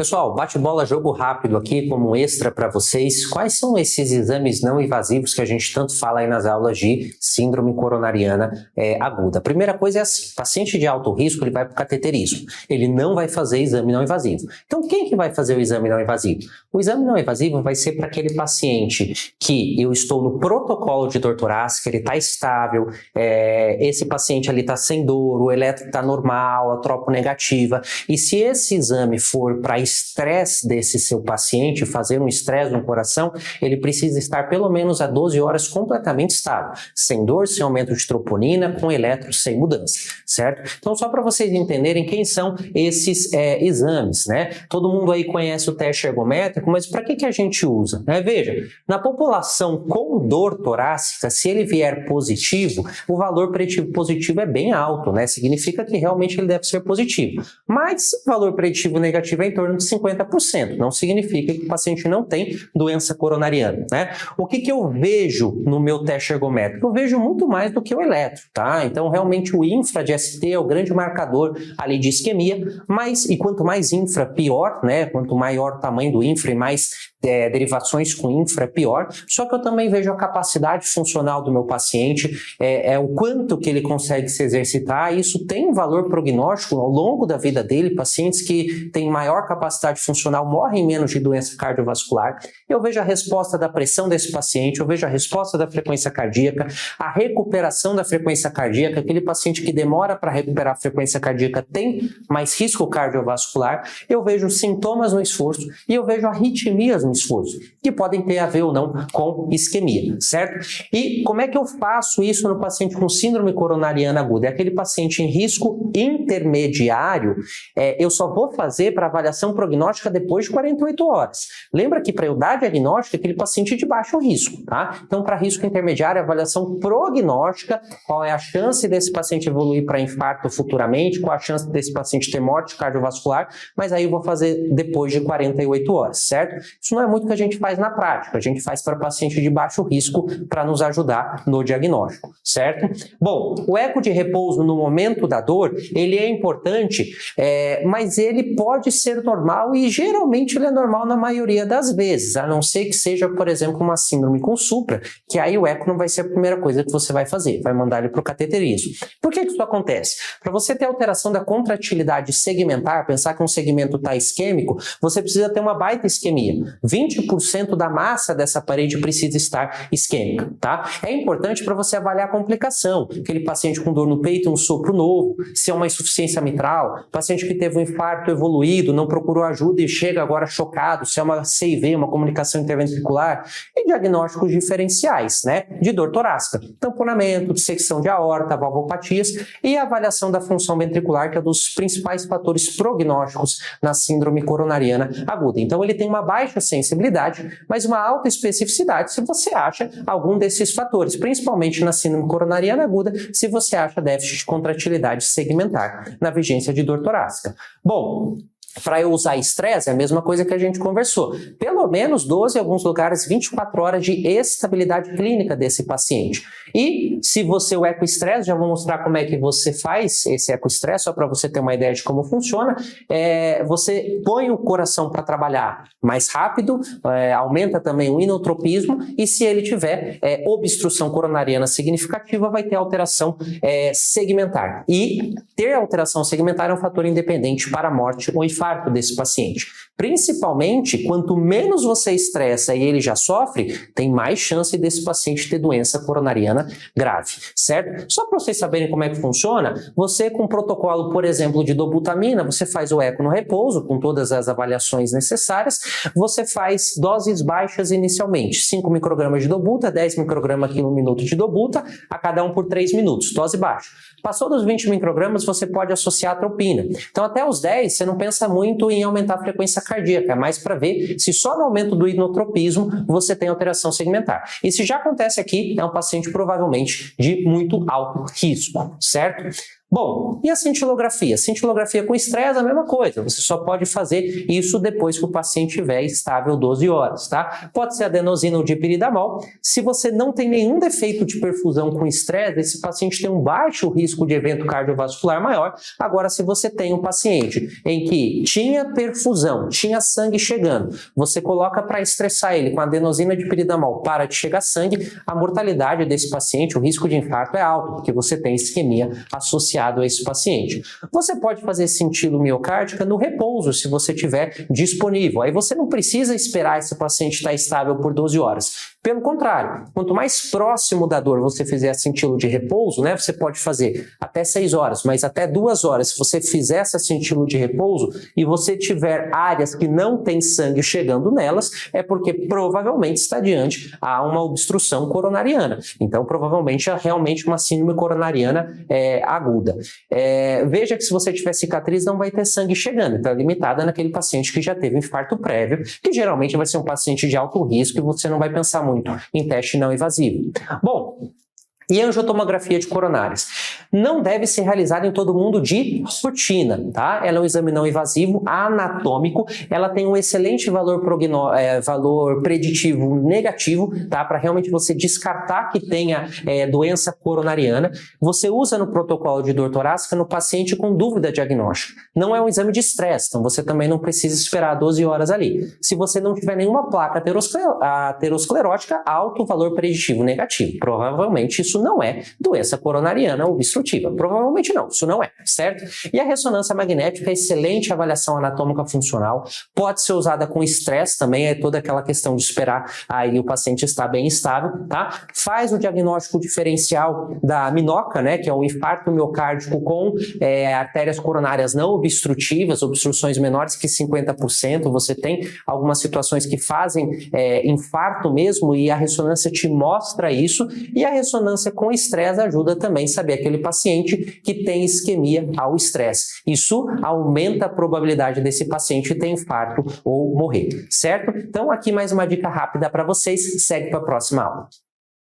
Pessoal, bate-bola, jogo rápido aqui como um extra para vocês. Quais são esses exames não invasivos que a gente tanto fala aí nas aulas de síndrome coronariana aguda? A primeira coisa é assim, paciente de alto risco, ele vai para o cateterismo. Ele não vai fazer exame não invasivo. Então, quem que vai fazer o exame não invasivo? O exame não invasivo vai ser para aquele paciente que eu estou no protocolo de dor torácica, ele está estável, esse paciente ali está sem dor, o eletro está normal, a tropo negativa. E se esse exame for para estresse desse seu paciente, fazer um estresse no coração, ele precisa estar pelo menos a 12 horas completamente estável, sem dor, sem aumento de troponina, com eletro sem mudança, certo? Então, só para vocês entenderem quem são esses exames, né? Todo mundo aí conhece o teste ergométrico, mas para que a gente usa? Veja, na população com dor torácica, se ele vier positivo, o valor preditivo positivo é bem alto, né? Significa que realmente ele deve ser positivo. Mas o valor preditivo negativo é em torno de 50%. Não significa que o paciente não tem doença coronariana, né? O que eu vejo no meu teste ergométrico? Eu vejo muito mais do que o eletro, tá? Então, realmente, o infra de ST é o grande marcador ali de isquemia, e quanto mais infra, pior, né? Quanto maior o tamanho do infra e mais derivações com infra, pior. Só que eu também vejo a capacidade funcional do meu paciente, o quanto que ele consegue se exercitar. Isso tem um valor prognóstico ao longo da vida dele. Pacientes que têm maior capacidade funcional morrem menos de doença cardiovascular. Eu vejo a resposta da pressão desse paciente, eu vejo a resposta da frequência cardíaca, a recuperação da frequência cardíaca. Aquele paciente que demora para recuperar a frequência cardíaca tem mais risco cardiovascular. Eu vejo sintomas no esforço e eu vejo arritmias no esforço, que podem ter a ver ou não com isquemia, certo? E como é que eu faço isso no paciente com síndrome coronariana aguda? É aquele paciente em risco intermediário, eu só vou fazer para avaliação prognóstica depois de 48 horas. Lembra que para eu dar diagnóstico é aquele paciente de baixo risco, tá? Então, para risco intermediário, avaliação prognóstica, qual é a chance desse paciente evoluir para infarto futuramente, qual a chance desse paciente ter morte cardiovascular, mas aí eu vou fazer depois de 48 horas, certo? Isso não é muito que a gente faz na prática, a gente faz para paciente de baixo risco para nos ajudar no diagnóstico, certo? Bom, o eco de repouso no momento da dor, ele é importante, mas ele pode ser normal e geralmente ele é normal na maioria das vezes, a não ser que seja, por exemplo, uma síndrome com supra, que aí o eco não vai ser a primeira coisa que você vai fazer, vai mandar ele para o cateterismo. Por que isso acontece? Para você ter alteração da contratilidade segmentar, pensar que um segmento está isquêmico, você precisa ter uma baita isquemia. 20% da massa dessa parede precisa estar isquêmica, tá? É importante para você avaliar a complicação, aquele paciente com dor no peito, um sopro novo, se é uma insuficiência mitral, paciente que teve um infarto evoluído, não procurou ajuda e chega agora chocado, se é uma CIV, uma comunicação interventricular, e diagnósticos diferenciais, né, de dor torácica, tamponamento, dissecção de aorta, valvopatias e a avaliação da função ventricular, que é um dos principais fatores prognósticos na síndrome coronariana aguda. Então, ele tem uma baixa sensibilidade, mas uma alta especificidade se você acha algum desses fatores, principalmente na síndrome coronariana aguda, se você acha déficit de contratilidade segmentar na vigência de dor torácica. Bom, para eu usar estresse, é a mesma coisa que a gente conversou. Pelo menos 12, em alguns lugares, 24 horas de estabilidade clínica desse paciente. E se você o ecoestresse, já vou mostrar como é que você faz esse ecoestresse, só para você ter uma ideia de como funciona. Você põe o coração para trabalhar mais rápido, aumenta também o inotropismo, e se ele tiver obstrução coronariana significativa, vai ter alteração segmentar. E ter alteração segmentar é um fator independente para a morte ou infarto desse paciente. Principalmente, quanto menos você estressa e ele já sofre, tem mais chance desse paciente ter doença coronariana grave, certo? Só para vocês saberem como é que funciona, você com protocolo, por exemplo, de dobutamina, você faz o eco no repouso, com todas as avaliações necessárias, você faz doses baixas inicialmente, 5 microgramas de dobuta, 10 microgramas aqui no minuto de dobuta, a cada um por 3 minutos, dose baixa. Passou dos 20 microgramas, você pode associar a atropina. Então, até os 10, você não pensa muito em aumentar a frequência cardíaca, é mais para ver se só no aumento do inotropismo você tem alteração segmentar. E se já acontece aqui, é um paciente provavelmente de muito alto risco, certo? Bom, e a cintilografia? Cintilografia com estresse é a mesma coisa, você só pode fazer isso depois que o paciente estiver estável 12 horas, tá? Pode ser adenosina ou dipiridamol. Se você não tem nenhum defeito de perfusão com estresse, esse paciente tem um baixo risco de evento cardiovascular maior. Agora, se você tem um paciente em que tinha perfusão, tinha sangue chegando, você coloca para estressar ele com adenosina dipiridamol, para de chegar sangue, a mortalidade desse paciente, o risco de infarto é alto, porque você tem isquemia associada a esse paciente. Você pode fazer cintilo miocárdica no repouso, se você tiver disponível. Aí você não precisa esperar esse paciente estar estável por 12 horas. Pelo contrário, quanto mais próximo da dor você fizer a cintilo de repouso, né, você pode fazer até 6 horas, mas até 2 horas, se você fizer essa cintilo de repouso e você tiver áreas que não tem sangue chegando nelas, é porque provavelmente está diante a uma obstrução coronariana. Então, provavelmente é realmente uma síndrome coronariana aguda. Veja que se você tiver cicatriz, não vai ter sangue chegando, então é limitada naquele paciente que já teve um infarto prévio, que geralmente vai ser um paciente de alto risco e você não vai pensar muito em teste não invasivo. Bom, e a angiotomografia de coronárias? Não deve ser realizada em todo mundo de rotina, tá? Ela é um exame não invasivo, anatômico, ela tem um excelente valor preditivo negativo, tá? Para realmente você descartar que tenha doença coronariana. Você usa no protocolo de dor torácica no paciente com dúvida diagnóstica. Não é um exame de estresse, então você também não precisa esperar 12 horas ali. Se você não tiver nenhuma placa aterosclerótica, alto valor preditivo negativo. Provavelmente isso não é doença coronariana obstrutiva. Provavelmente não, isso não é, certo? E a ressonância magnética é excelente avaliação anatômica funcional, pode ser usada com estresse também, é toda aquela questão de esperar aí o paciente estar bem estável, tá? Faz o diagnóstico diferencial da minoca, né, que é um infarto miocárdico com artérias coronárias não obstrutivas, obstruções menores que 50%, você tem algumas situações que fazem infarto mesmo e a ressonância te mostra isso, e a ressonância com estresse ajuda também a saber aquele paciente que tem isquemia ao estresse. Isso aumenta a probabilidade desse paciente ter infarto ou morrer, certo? Então aqui mais uma dica rápida para vocês, segue para a próxima aula.